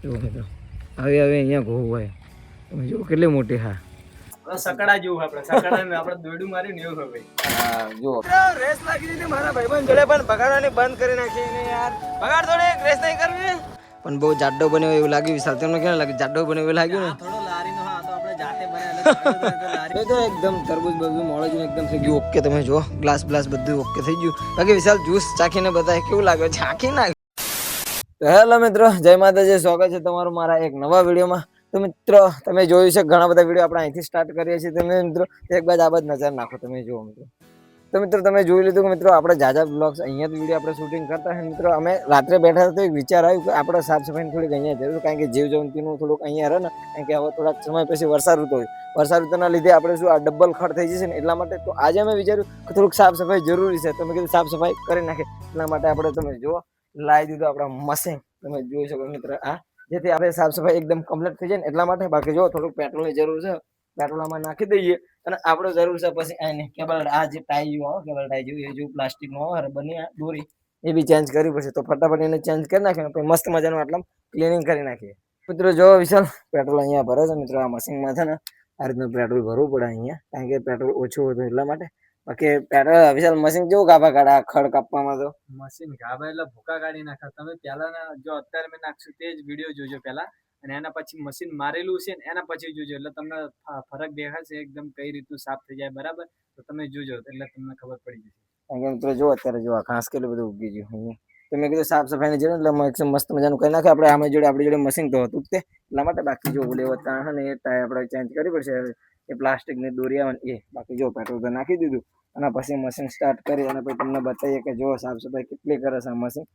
જો મિત્રો હવે અહીંયા ઘઉં હોય તમે જો કેટલી મોટી. હા સકડા જેવું આપણે દોરડું માર્યું ને એવું હવે. હા જો રેસ લાગી હતી મારા ભાઈબંધ જોડે પણ બગાડવાની બંધ કરી નાખી ને યાર. બગાડ થોડે રેસ નહીં કરવી પણ બહુ જાડો બન્યો એવું લાગ્યું. વિશાલ તમને કેવું લાગ્યું? જાડો બન્યો એવું લાગ્યું ને? થોડો લારીનો હા તો આપણે જાતે બનાવેલો તો એકદમ તરબૂચ બધું મોળો જ એકદમ થઈ ગયું. ઓકે તમે જો ગ્લાસ બધું ઓકે થઈ ગયું. બાકી વિશાલ જ્યુસ ચાખીને બતાય કેવું લાગે? ચાખી નાખ. તો હેલો મિત્રો, જય માતાજી. સ્વાગત છે તમારું મારા એક નવા વિડીયોમાં. તો મિત્રો તમે જોયું છે ઘણા બધા વિડીયો આપણે અહીંથી સ્ટાર્ટ કરીએ છીએ. તમે મિત્રો એક બાદ આ બાદ નજર નાખો. તમે જુઓ મિત્રો. તો મિત્રો તમે જોઈ લીધું કે મિત્રો આપણે જાજા બ્લોગ્સ અહીંયા વિડીયો આપણે શૂટિંગ કરતા હોય. મિત્રો અમે રાત્રે બેઠા હતા તો એક વિચાર આવ્યું કે આપણે સાફ સફાઈની થોડીક અહીંયા જરૂર, કારણ કે જીવજંતુનું થોડુંક અહીંયા રહે ને, કારણ કે હવે થોડાક સમય પછી વર્ષા ઋતુ હોય. વર્ષા ઋતુના લીધે આપણે શું આ ડબલ ખડ થઈ જશે ને, એટલા માટે તો આજે અમે વિચાર્યું કે થોડુંક સાફ સફાઈ જરૂરી છે. તમે કીધું સાફ સફાઈ કરી નાખે, એટલા માટે આપણે તમે જુઓ લાવી દીધું આપણા મશીન. તમે જોઈ શકો મિત્રો આ, જેથી આપણે સાફ સફાઈ એકદમ કમ્પ્લીટ થઈ જાય ને એટલા માટે. બાકી જો થોડુંક પેટ્રોલની જરૂર છે, પેટ્રોલ આમાં નાખી દઈએ. અને આપણે જરૂર છે પછી આને કેબલ, આ જે ટાઈ આવે કેબલ ટાઈ જેવું એ જેવું પ્લાસ્ટિક નો આવે બની દોરી, એ બી ચેન્જ કરવી પડશે. તો ફટાફટ એને ચેન્જ કરી નાખીને પછી મસ્ત મજાનું આટલા ક્લિનિંગ કરી નાખીએ. મિત્રો જો વિશાલ પેટ્રોલ અહીંયા ભરે છે. મિત્રો આ મશીનમાં છે ને આ રીતનું પેટ્રોલ ભરવું પડે અહીંયા, કારણ કે પેટ્રોલ ઓછું હતું એટલા માટે. બાકી પેટ્રોલ વિશાલ મશીન કેવું કાપા કાઢે ખડ કાપવામાં? તો મશીન ગાભા એટલે ભૂકા કાઢી નાખા. તમે પહેલાના જો અત્યારે મેં નાખશું તે જ વિડીયો જોજો પહેલા, અને એના પછી મશીન મારેલું છે ને એના પછી જોજો, એટલે તમને ફરક દેખાશે એકદમ કઈ રીતનું સાફ થઈ જાય. બરાબર, તો તમે જોજો એટલે તમને ખબર પડી જશે. કારણ કે મિત્રો જો અત્યારે જો ઘાસ કેટલું બધું ઉગી ગયું અહીંયા. તો મેં કીધું સાફ સફાઈની જરૂર એટલે મસ્ત મજાનું કરી નાખે. આપણે આપણી જોડે મશીન તો હતું જ તે, એટલા માટે. બાકી જો લેવત છે ને એ ટાય આપણે ચેન્જ કરવી પડશે. એ પ્લાસ્ટિકની દોરી આવે ને એ. બાકી જો પેટ્રોલ તો નાખી દીધું અને પછી મશીન સ્ટાર્ટ કરી અને પછી તમને બતાવીએ કે જો સાફ સફાઈ કેટલી કરે છે આ મશીન.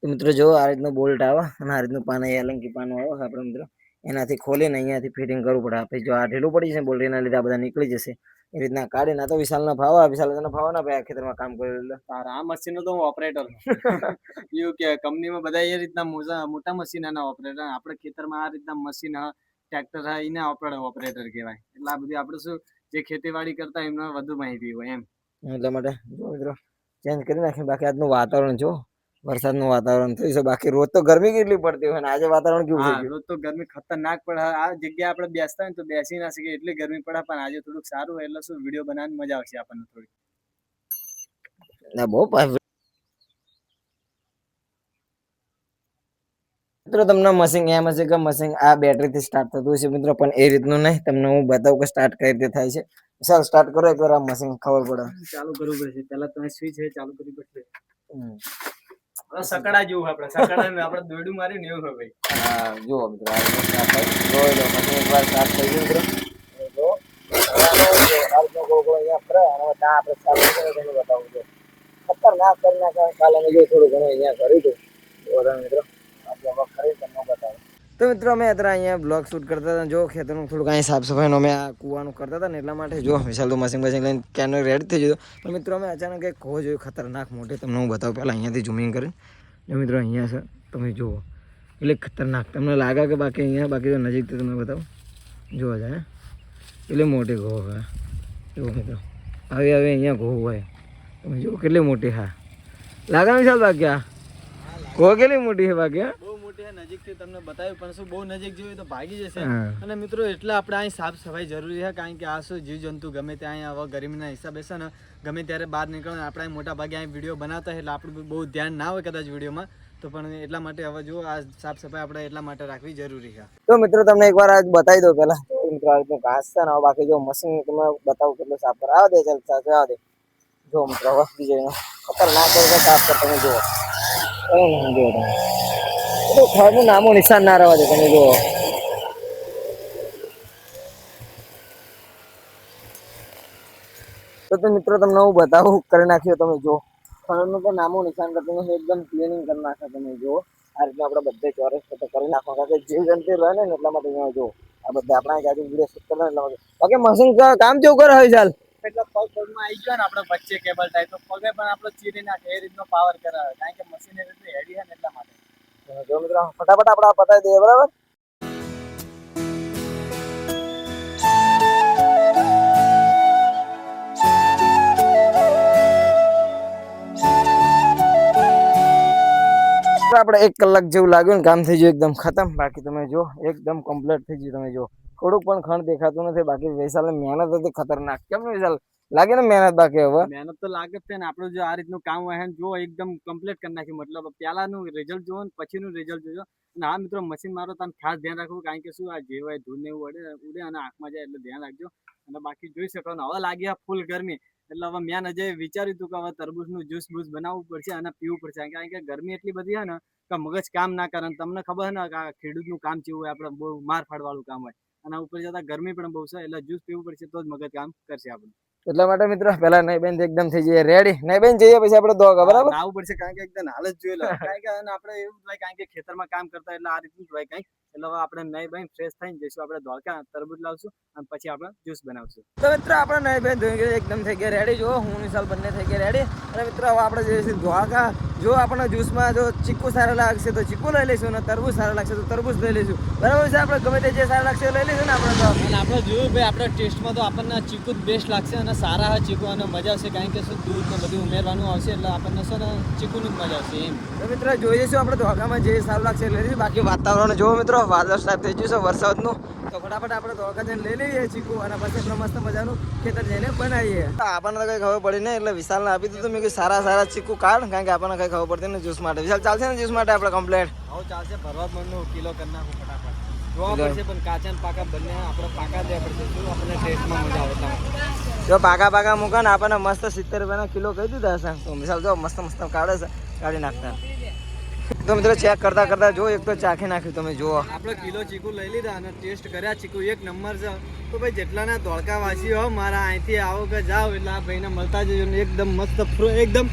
તો મિત્રો જો આ રીતનું બોલ્ટ આવે અને આ રીતનું પાન, એલંકી પાનું આવે આપણે મિત્રો, એનાથી ખોલીને અહીંયાથી ફિટિંગ કરવું પડે. આપણે જો આ ઢીલું પડી જશે બોલ્ટ, એના લીધે આ બધા નીકળી જશે. એ રીતના કાઢીને આ તો વિશાલના ભાવ, વિશાલના ભાવ ના ભાઈ આ ખેતરમાં કામ કર્યું એટલે આ મશીન તો હું ઓપરેટર એવું કે કંપનીમાં બધા એ રીતના મોટા મશીન ના ઓપરેટર, આપણે ખેતરમાં આ રીતના મશીન ટ્રેક્ટર એના ઓપરેટર કહેવાય. એટલે આ બધી આપણે શું જે ખેતીવાડી કરતા એમને વધુ માહિતી હોય એમ, એટલા માટે જો મિત્રો ચેન્જ કરી નાખીએ. બાકી આજનું વાતાવરણ જો વરસાદનું વાતાવરણ થયું છે. બાકી રોજ તો ગરમી કેટલી પડતી હોય ને આજે વાતાવરણ કેવું થઈ ગયું? રોજ તો ગરમી ખતરનાક પડે. આ જગ્યાએ આપણે બેસતા હોય તો બેસી ના શકીએ એટલી ગરમી પડે. પણ આજે થોડુંક સારું એટલે શું વિડીયો બનાવવાની મજા આવશે આપણને થોડી. ના બહુ મિત્રો તમને મશીન એમ હશે કે મશીન આ બેટરી થી સ્ટાર્ટ થતું હશે મિત્રો, પણ એ રીતનું નહીં. તમને હું બતાવું કે સ્ટાર્ટ કઈ રીતે થાય છે. ચાલ સ્ટાર્ટ કરો એકવાર, આ મશીન ખબર પડે. ચાલુ કરવું પડશે પહેલા, તમે સ્વિચ છે ચાલુ કરવી પડશે. સકડા જેવું આપણે દોરડું માર્યું ને એવું હવે. હા જુઓ મિત્રો આ રીતે સ્ટાર્ટ થાય. જોઈ લો મશીન એકવાર સ્ટાર્ટ થઈ ગયું મિત્રો. જો અહીંયા ફરે અને આપણે ચાલુ કરીને બતાવું છું. ખતરનાક કરી નાખે. કાલે મેં જો થોડું ઘણું અહીંયા કર્યું હતું મિત્રો. તો મિત્રો અમે અત્યારે અહીંયા બ્લોગ શૂટ કરતા હતા. જો ખેતરનું થોડુંક અહીં સાફ સફાઈનું અમે આ કૂવાનું કરતા હતા ને એટલા માટે જો વિશાલ તો મશીન લઈને કેનો રેડી થઈ જતો. પણ મિત્રો અમે અચાનક એક ખો જોયું ખતરનાક મોટી. તમને હું બતાવું પહેલાં અહીંયાથી ઝૂમિંગ કરીને. જો મિત્રો અહીંયા છે તમે જુઓ, એટલે ખતરનાક તમને લાગે કે બાકી અહીંયા, બાકી તો નજીકથી તમને બતાવું. જોવા જાય એટલે મોટી ઘો હોય. જુઓ મિત્રો હવે અહીંયા ઘો હોય તમે જુઓ કેટલી મોટી. હા લાગે વિશાલ બાકી આ ઘો કેટલી મોટી છે બાકી? હા નજીકથી તમને બતાવ્યું પણ શું બહુ નજીક જોયું તો ભાગી જશે. અને મિત્રો એટલે આપણે અહીં સાફ સફાઈ જરૂરી છે, કારણ કે આ શું જીવજંતુ ગમે ત્યાં હવે ગરમીના હિસાબે છે ને ગમે ત્યારે બહાર નીકળે. આપણે મોટા ભાગે અહીં વિડીયો બનાવતા હોય એટલે આપણું બહુ ધ્યાન ના હોય કદાચ વિડીયોમાં, તો પણ એટલા માટે હવે જો આ સાફ સફાઈ આપણે એટલા માટે રાખવી જરૂરી છે. તો મિત્રો તમને એકવાર આજ બતાવી દો પેલા. મિત્રો આ રીતનું ઘાસ છે ને, બાકી જો મશીન તમે બતાવું કેટલું સાફ કરે. આવા દે ચાલ સાફ આવા દે. જો મિત્રો વસ્તી જઈને ખતરનાક રીતે સાફ કર. તમે જુઓ જુઓ તમે ખડનું નામો નિશાન ના રહેવા દે. તમે જુઓ તો મિત્રો તમને હું બતાવું કરી નાખ્યો. તમે જો ખડનું તો નામો નિશાન કરતું એકદમ ક્લિનિંગ કરી નાખે. તમે જુઓ આ રીતનું આપણે બધે ચોરસ કરી નાખવા, કારણ કે જીવજંતુ રહે ને એટલા માટે અહીંયા જો આ બધા આપણા આજુ વિડીયો શૂટ કરવા એટલા માટે. બાકી મશીન કામ કેવું કરે હોય ચાલ એટલે પગ પગમાં આવી ગયો ને આપણે વચ્ચે કેબલ ટાઈપ, તો પગે પણ આપણો ચીરી નાખે એ રીતનો પાવર કરાવે, કારણ કે મશીન એ રીતની હેડી છે ને એટલા માટે. જો મિત્રો ફટાફટ આપણે પતાવી દઈએ બરાબર. આપણે 1 કલાક જેવું લાગ્યું ને કામ થઈ ગયું એકદમ ખતમ. બાકી તમે જો એકદમ કમ્પ્લીટ થઈ ગયું. તમે જો થોડુંક પણ ખંડ દેખાતું નથી. બાકી વિશાલ મહેનત હતી ખતરનાક. કેમ ને વિશાલ લાગે ને મહેનત? બાકી હવે મહેનત તો લાગે જ છે ને. આપણું જો આ રીતનું કામ હોય ને જો એકદમ કમ્પ્લીટ કરી નાખ્યું. મતલબ પહેલાનું રિઝલ્ટ જોવો ને પછીનું રિઝલ્ટ જોજો. અને હા મિત્રો, મશીન મારો તમે ખાસ ધ્યાન રાખવું, કારણ કે શું આ જે હોય ધૂળ ને એવું ઉડે અને આંખમાં જાય એટલે ધ્યાન રાખજો. અને બાકી જોઈ શકો ને હવે લાગી આ ફૂલ ગરમી. એટલે હવે મેં હજે વિચાર્યું હતું કે હવે તરબૂચનું જ્યુસ બૂસ બનાવવું પડશે અને પીવું પડશે, કારણ કે ગરમી એટલી બધી છે ને કે મગજ કામ ના કરે. તમને ખબર છે ને કે આ ખેડૂતનું કામ કેવું હોય, આપણે બહુ માર ફાડવાળું કામ હોય અને ઉપર જતા ગરમી પણ બહુ છે. એટલે જ્યુસ પીવું પડશે તો જ મગજ કામ કરશે આપણું. એટલા માટે મિત્રો પેલા નહીં બેન એકદમ થઈ જઈએ રેડી. નહીં બેન જઈએ પછી આપણે દોગા બરાબર આવું પડશે, કારણ કે એકદમ હાલ જ જોઈ લો. કારણ કે આપણે એવું જ હોય, કારણ કે ખેતરમાં કામ કરતા એટલે આ રીતનું જ હોય કંઈક. એટલે હવે આપણે નહીં બેન ફ્રેશ થઈને જઈશું આપણે ધોળકા, તરબૂચ લાવશું અને પછી આપણે જ્યુસ બનાવશું. તો મિત્રો આપણે નહીં બેન ધોઈ ગયા એકદમ થઈ ગયા રેડી. જો હું વિશાલ બંને થઈ ગયા રેડી. અને મિત્રો હવે આપણે જઈશું ધોળકા. જો આપણને જ્યુસમાં જો ચીકુ સારા લાગશે તો ચીકુ લઈ લઈશું અને તરબૂચ સારા લાગશે તો તરબૂચ લઈ લઈશું. બરાબર છે? આપણે ગમે તે જે સારા લાગશે લઈ લઈશું ને આપણે તો. અને આપણે જોયું ભાઈ, આપણે ટેસ્ટમાં તો આપણને ચીકુ જ બેસ્ટ લાગશે અને સારા હા ચીકુ અને મજા આવશે, કારણ કે શું દૂધ ને બધું ઉમેરવાનું આવશે એટલે આપણને છે ને ચીકુનું જ મજા આવશે એમ. તો મિત્રો જોઈ જઈશું આપણે ધોળકામાં જે સારું લાગશે લઈ લઈશું. બાકી વાતાવરણ જોવો મિત્રો, વાદળ સ્ટાર્ટ થઈ ગયું છે વરસાદનું. તો ફટાફટ આપણે ધોળકા જઈને લઈ લઈએ ચીકુ અને પછી આપણે મસ્ત મજાનું ખેતર જઈને બનાવીએ. આપણને તો કઈ ખબર પડી નહીં એટલે વિશાલને આપી દીધું. મેં કીધું સારા ચીકુ કાઢ, કારણ કે આપણને કઈ ખબર પડતી ને જ્યુસ માટે. વિશાલ ચાલશે ને જ્યુસ માટે આપણે કમ્પ્લેટ? હવે ચાલશે. ભરવા મણનું કિલો કરી નાખું ફટાફટ. જોવા પડશે પણ કાચા ને પાકા બંને આપણે પાકા દેવા પડશે. શું આપણને ટેસ્ટમાં મજા આવે. જો પાકા મૂકા ને આપણને મસ્ત 70 રૂપિયાના કિલો કહી દીધા હશે. તો વિશાલ જો મસ્ત કાઢે છે, કાઢી નાખતા. તો મિત્રો ચેક કરતા જો એક તો ચાખી નાખ્યું. તમે જુઓ આપણે કિલો ચીકુ લઈ લીધા અને ટેસ્ટ કર્યા. ચીકુ એક નંબર છે. તો ભાઈ જેટલાના ધોળકા વાસી હો મારા અહીંથી આવો કે જાઓ એટલે આ ભાઈને મળતા જજો ને એકદમ મસ્ત એકદમ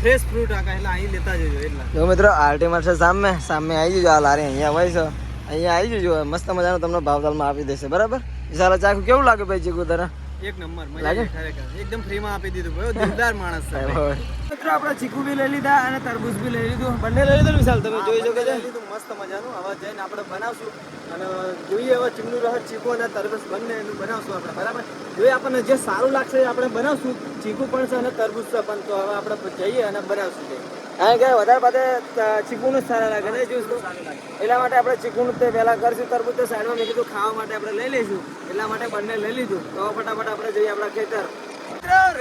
ફ્રેશ ફ્રૂટ આખા એટલે અહીં લેતા જજો. એટલે જો મિત્રો આલ્ટીમેટ છે સામે આવી જજો. આ લારી અહીંયા હોય છે, અહીંયા આવી જજો. મસ્ત મજાનો તમને ભાવતાલમાં આપી દેશે. બરાબર? વિશાલ ચાખું કેવું લાગે ભાઈ ચીકુ તારા? એક નંબર મજા આવી ખરેખર. એકદમ ફ્રીમાં આપી દીધું ભાઈ. દિલદાર માણસ છે. મિત્રો આપણે ચીકુ બી લઈ લીધા અને તરબૂચ બી લઈ લીધું. બંને લઈ લીધું વિશાલ? તમે જોઈ શકો છો મસ્ત મજાનું. હવે જઈને આપણે બનાવશું અને જોઈએ હવે ચીમનું રહે ચીકુ અને તરબૂચ બંને એનું બનાવશું આપણે. બરાબર? જોઈએ આપણને જે સારું લાગશે એ આપણે બનાવશું. ચીકુ પણ છે અને તરબૂચ છે પણ. તો હવે આપણે જઈએ અને બનાવશું. કારણ કે વધારે પાસે ચીકુનું જ સારા લાગે છે જ્યુસ. એટલા માટે આપણે ચીકુનું તે પહેલાં કરશું. તરબૂચ તો સાઈડમાં મેં કીધું ખાવા માટે આપણે લઈ લઈશું. એટલા માટે બંને લઈ લીધું. તો ફટાફટ આપણે જઈએ આપણા ખેતર.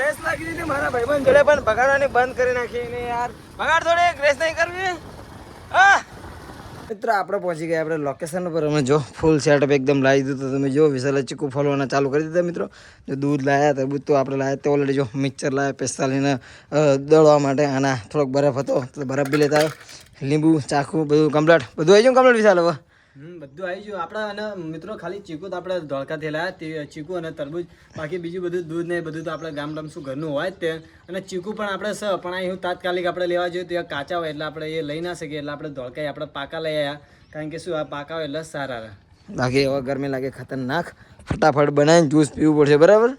રેસ લાગી દીધી મારા ભાઈબંધ જોડે પણ બગાડવાની બંધ કરી નાખી ને યાર. બગાડ થોડી રેસ નહીં કરવી. હા મિત્રો આપણે પહોંચી ગયા આપણે લોકેશન ઉપર. અમે જો ફૂલ સેટઅપ એકદમ લાવી દીધું. તો તમે જો વિશાલે ચીકુ ફોલવાના ચાલુ કરી દીધા મિત્રો. જો દૂધ લાવ્યા તરબૂચ તો આપણે લાવ્યા તે ઓલરેડી. જો મિક્સર લાવ્યા 45 દળવા માટે. આના થોડોક બરફ હતો એટલે બરફ બી લેતા આવ્યો. લીંબુ ચાખું બધું કમ્પ્લીટ. બધું આવી ગયું કમ્પ્લીટ વિશાલ? હવે બધું આવી ગયું આપણે. અને મિત્રો ખાલી ચીકુ તો આપણે ધોળકા થયેલા તે ચીકુ અને તરબૂચ. બાકી બીજું બધું દૂધ ને બધું તો આપણે ગામડામાં શું ઘરનું હોય જ તે. અને ચીકુ પણ આપણે પણ અહીં તાત્કાલિક આપણે લેવા જોઈએ તો એ કાચા હોય એટલે આપણે એ લઈ ના શકીએ. એટલે આપણે ધોળકા આપણે પાકા લઈ આવ્યા, કારણ કે શું આ પાકા હોય એટલે સારા રહે. બાકી હવે ગરમી લાગે ખતરનાક. ફટાફટ બનાવીને જ્યુસ પીવું પડશે. બરાબર?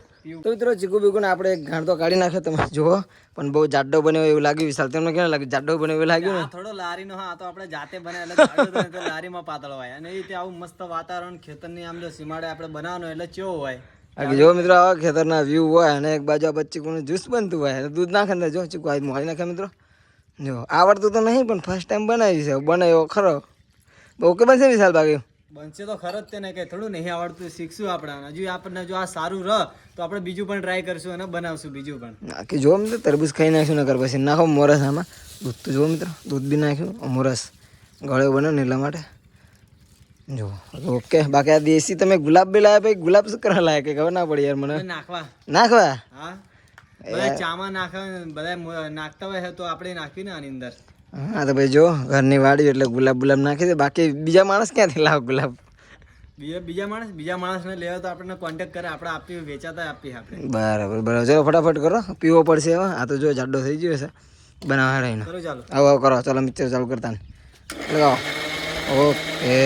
તો મિત્રો ચીકુ બીકુ ને આપણે એક ઘાણ તો કાઢી નાખ્યો. તમે જુઓ પણ બહુ જાડો બન્યો એવું લાગ્યું વિશાલ? તમને કેવું લાગ્યું? જાડો બન્યો એવું લાગ્યું ને? થોડો લારીનો. હા તો આપણે જાતે બનાવે એટલે લારીમાં પાતળો હોય. અને એ આવું મસ્ત વાતાવરણ ખેતરની આમ જો સીમાડે આપણે બનાવવાનો એટલે કેવો હોય. બાકી જો મિત્રો આવા ખેતરના વ્યૂ હોય અને એક બાજુ આ ચીકુનું જ્યુસ બનતું હોય. દૂધ નાખે ને જો ચીકુ આ મોડી નાખે મિત્રો. જો આવડતું તો નહીં પણ ફર્સ્ટ ટાઈમ બનાવી છે. બનાવ્યો ખરો. બહુ કે બનશે વિશાલ? બાકી બનશે તો ખરો જ તે ને. કઈ થોડું નહીં આવડતું, શીખશું આપણે. હજુ આપણને જો આ સારું રહ તો આપણે બીજું પણ ટ્રાય કરશું અને બનાવશું બીજું પણ. બાકી જો મિત્રો તરબૂચ ખાઈ નાખ્યું નકર પછી નાખો મોરસ આમાં. દૂધ તો જુઓ મિત્રો, દૂધ બી નાખ્યું. મોરસ ગળ્યો બન્યો ને એટલા માટે. જો ઓકે. બાકી આ દેશી તમે ગુલાબ બી લાવ્યા ભાઈ? ગુલાબ શું કરવા લાયા કે ખબર ના પડી યાર મને. નાખવા હા બધા ચામાં નાખે બધા નાખતા હોય તો આપણે નાખવી ને આની અંદર. હા તો ભાઈ જો ઘરની વાડી એટલે ગુલાબ નાખી દે. બાકી બીજા માણસ ક્યાંથી લાવ ગુલાબ? બીજા માણસને લેવા તો આપણને કોન્ટેક્ટ કરે, આપણે આપી વેચાતા આપીએ આપણે. બરાબર ચલો ફટાફટ કરો. પીવો પડશે હવે. આ તો જો જાડો થઈ ગયો છે બનાવવા રહીને. ચાલો આવો કરો. ચાલો મિક્સર ચાલુ કરતા ને લગાવો. ઓકે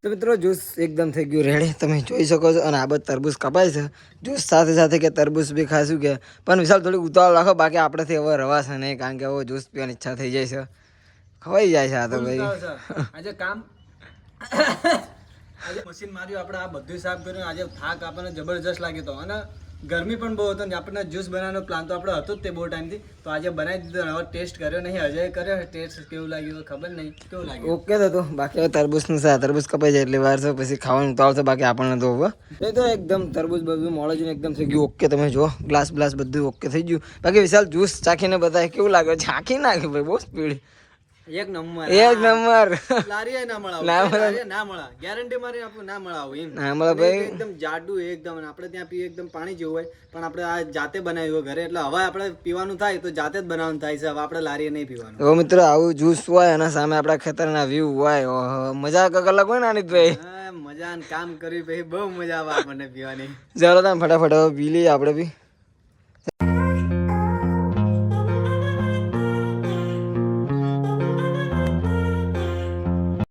તો મિત્રો જ્યુસ એકદમ થઈ ગયું રેડી. તમે જોઈ શકો છો. અને આ બધું તરબૂચ કપાય છે જ્યુસ સાથે સાથે કે તરબૂચ બી ખાશું કે. પણ વિશાલ થોડી ઉતાવળ રાખો. બાકી આપણેથી હવે રવાશે નહીં, કારણ કે હવે જ્યુસ પીવાની ઈચ્છા થઈ જાય છે. ખવાઈ જાય છે આ તો ભાઈ. આજે કામ આજે મશીન માર્યું આપણે. આ બધું સાફ કર્યું. આજે થાક આપણને જબરજસ્ત લાગ્યો હતો અને ગરમી પણ બહુ હતો ને આપણને જ્યુસ બનાવવાનો પ્લાન તો આપણે હતો જ તે બહુ ટાઈમથી, તો આજે બનાવી દીધો ને હવે ટેસ્ટ કર્યો નહીં, અજય કર્યો ટેસ્ટ કેવું લાગ્યું ખબર નહીં, કેવું લાગ્યું? ઓકે તો બાકી હવે તરબૂચનું છે, તરબૂચ કપાઈ જાય એટલે વાર છે પછી ખાવાનું તો આવશે, બાકી આપણને તો હવે એ તો એકદમ તરબૂચ બધું મોડે જ એકદમ થઈ ગયું ઓકે. તમે જો ગ્લાસ બધું ઓકે થઈ ગયું. બાકી વિશાલ જ્યુસ ચાખીને બતાવે કેવું લાગે, ચાખી નાખ્યું ભાઈ, બહુ સ્પીડ, એક નંબર લારી ના મળે, ના મળે, ગેરંટી મારી આપું, ના મળે આવું એમ, ના મળે ભાઈ, એકદમ જાડું એકદમ, અને આપણે ત્યાં પીએ એકદમ પાણી જેવું હોય, પણ આપણે આ જાતે બનાવ્યું ઘરે, એટલે હવે આપણે પીવાનું થાય તો જાતે જ બનાવવાનું થાય છે, હવે આપણે લારીએ નહીં પીવાનું. તો મિત્રો આવું જ્યુસ હોય અને સામે આપણા ખેતરના વ્યૂ હોય, મજા કંઈક અલગ હોય ને આનીતભાઈ. મજા કામ કર્યું પછી બહુ મજા આવે આપણને પીવાની. ચાલો તમે ફટાફટ હવે પી લઈએ આપણે બી.